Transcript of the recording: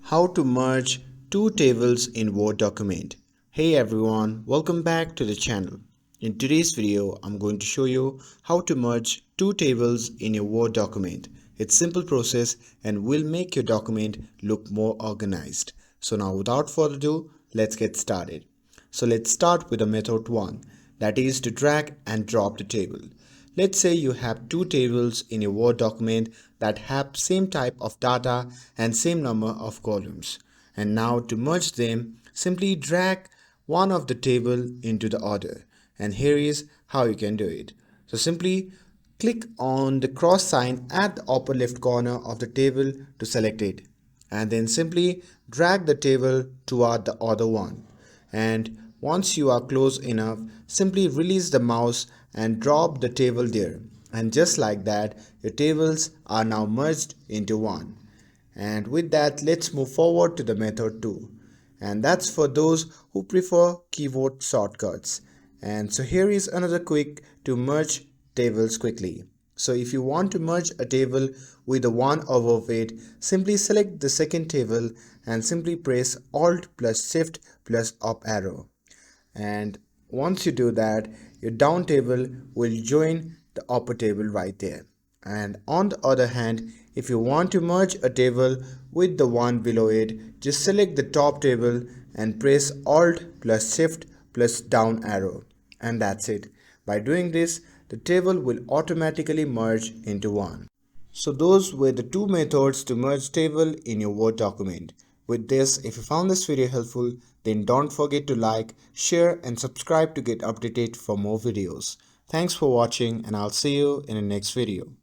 How to merge two tables in Word document. Hey everyone, welcome back to the channel. In today's video, I'm going to show you how to merge two tables in your Word document. It's a simple process and will make your document look more organized. So now without further ado, let's get started. So let's start with the method 1, that is to drag and drop the table. Let's say you have two tables in your Word document that have same type of data and same number of columns. And now to merge them, simply drag one of the table into the other. And here is how you can do it. So simply click on the cross sign at the upper left corner of the table to select it. And then simply drag the table toward the other one. And once you are close enough, simply release the mouse and drop the table there. And just like that, your tables are now merged into one. And with that, let's move forward to the method 2. And that's for those who prefer keyboard shortcuts. And so here is another quick to merge tables quickly. So if you want to merge a table with the one above it, simply select the second table and simply press Alt+Shift+Up arrow. And once you do that, your down table will join the upper table right there. And on the other hand, if you want to merge a table with the one below it, just select the top table and press Alt+Shift+Down arrow. And that's it. By doing this, the table will automatically merge into one. So those were the two methods to merge table in your Word document. With this, if you found this video helpful, then don't forget to like, share and subscribe to get updated for more videos. Thanks for watching and I'll see you in the next video.